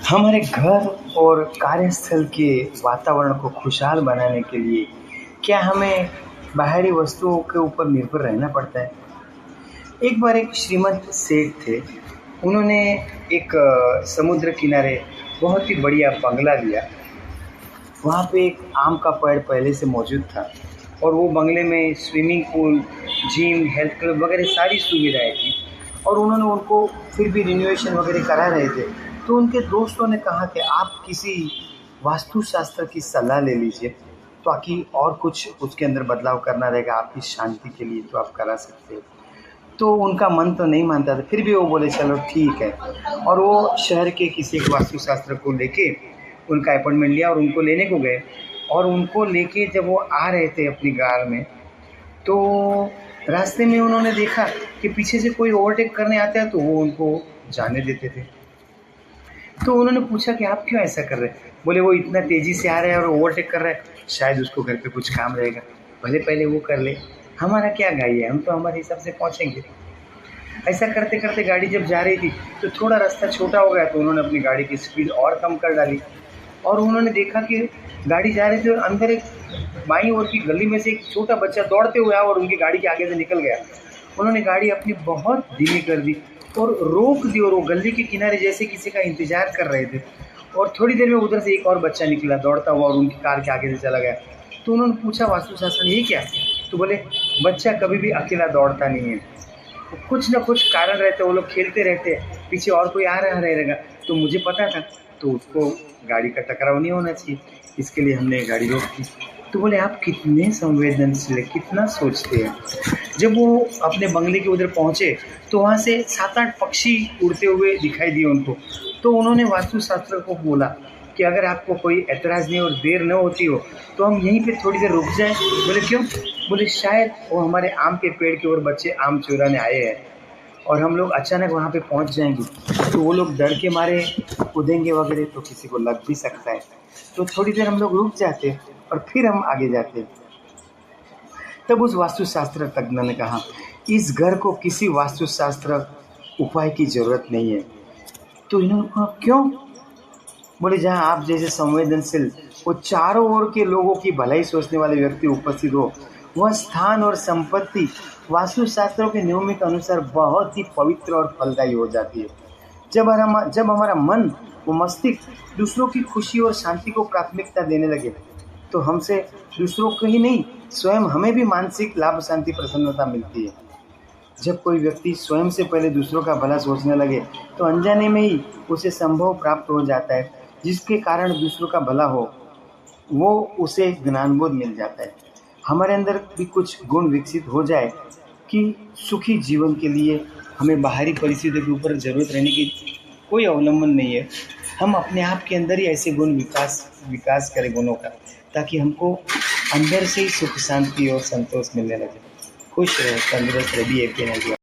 हमारे घर और कार्यस्थल के वातावरण को खुशहाल बनाने के लिए क्या हमें बाहरी वस्तुओं के ऊपर निर्भर रहना पड़ता है? एक बार एक श्रीमंत सेठ थे। उन्होंने एक समुद्र किनारे बहुत ही बढ़िया बंगला लिया। वहाँ पे एक आम का पेड़ पहले से मौजूद था और वो बंगले में swimming pool, gym, health club वगैरह सारी सुविधाएं थी। और उन्होंने उनको फिर भी रिनोवेशन वगैरह करा रहे थे। तो उनके दोस्तों ने कहा कि आप किसी वास्तुशास्त्र की सलाह ले लीजिए, ताकि और कुछ उसके अंदर बदलाव करना रहेगा आपकी शांति के लिए तो आप करा सकते हो। तो उनका मन तो नहीं मानता था, फिर भी वो बोले चलो ठीक है। और वो शहर के किसी एक वास्तुशास्त्र को लेके उनका अपॉइंटमेंट लिया और उनको लेने को गए। और उनको लेके जब वो आ रहे थे अपनी कार में, तो रास्ते में उन्होंने देखा कि पीछे से कोई ओवरटेक करने आता है तो वो उनको जाने देते थे। तो उन्होंने पूछा कि आप क्यों ऐसा कर रहे हैं? बोले वो इतना तेज़ी से आ रहा है और ओवरटेक कर रहा है, शायद उसको घर पे कुछ काम रहेगा, भले पहले वो कर ले, हमारा क्या घाई है, हम तो हमारे हिसाब से पहुँचेंगे। ऐसा करते करते गाड़ी जब जा रही थी तो थोड़ा रास्ता छोटा हो गया, तो उन्होंने अपनी गाड़ी की स्पीड और कम कर डाली। और उन्होंने देखा कि गाड़ी जा रही थी और अंदर एक बाईं ओर की गली में से एक छोटा बच्चा दौड़ते हुए आया और उनकी गाड़ी के आगे से निकल गया। उन्होंने गाड़ी अपनी बहुत धीमी कर दी और रोक दी, और वो गली के किनारे जैसे किसी का इंतजार कर रहे थे। और थोड़ी देर में उधर से एक और बच्चा निकला दौड़ता हुआ और उनकी कार के आगे से चला गया। तो उन्होंने पूछा वास्तुशास्त्र ये क्या? तो बोले बच्चा कभी भी अकेला दौड़ता नहीं है, कुछ ना कुछ कारण रहते, वो लोग खेलते रहते, पीछे और कोई आ रहा रहेगा। तो मुझे पता था, तो उसको गाड़ी का टकराव नहीं होना चाहिए, इसके लिए हमने गाड़ी रोक दी। तो बोले आप कितने संवेदनशील है, कितना सोचते हैं। जब वो अपने बंगले के उधर पहुँचे तो वहाँ से 7-8 पक्षी उड़ते हुए दिखाई दिए उनको। तो उन्होंने वास्तुशास्त्र को बोला कि अगर आपको कोई ऐतराज़ नहीं और देर न होती हो तो हम यहीं पे थोड़ी देर रुक जाएं। बोले क्यों? बोले शायद वो हमारे आम के पेड़ के ओर बच्चे आम चुराने आए हैं और हम लोग अचानक वहाँ पे पहुँच जाएंगे तो वो लोग डर के मारे कूदेंगे वगैरह, तो किसी को लग भी सकता है। तो थोड़ी देर हम लोग रुक जाते और फिर हम आगे जाते। तब उस वास्तुशास्त्र तज्ञ ने कहा इस घर को किसी वास्तुशास्त्र उपाय की ज़रूरत नहीं है। तो इन्होंने कहा क्यों? बोले जहाँ आप जैसे संवेदनशील वो चारों ओर के लोगों की भलाई सोचने वाले व्यक्ति उपस्थित हो, वह स्थान और संपत्ति वास्तुशास्त्रों के नियमों के अनुसार बहुत ही पवित्र और फलदायी हो जाती है। जब हमारा मन व मस्तिष्क दूसरों की खुशी और शांति को प्राथमिकता देने लगे, तो हमसे दूसरों को ही नहीं, स्वयं हमें भी मानसिक लाभ, शांति, प्रसन्नता मिलती है। जब कोई व्यक्ति स्वयं से पहले दूसरों का भला सोचने लगे तो अनजाने में ही उसे संभव प्राप्त हो जाता है, जिसके कारण दूसरों का भला हो, वो उसे ज्ञानबोध मिल जाता है। हमारे अंदर भी कुछ गुण विकसित हो जाए कि सुखी जीवन के लिए हमें बाहरी परिस्थितियों के ऊपर ज़रूरत रहने की कोई अवलंबन नहीं है। हम अपने आप के अंदर ही ऐसे गुण विकास करें गुणों का, ताकि हमको अंदर से ही सुख, शांति और संतोष मिलने लगे। खुश रहे, तंदुरुस्त रहे, बी हैप्पी।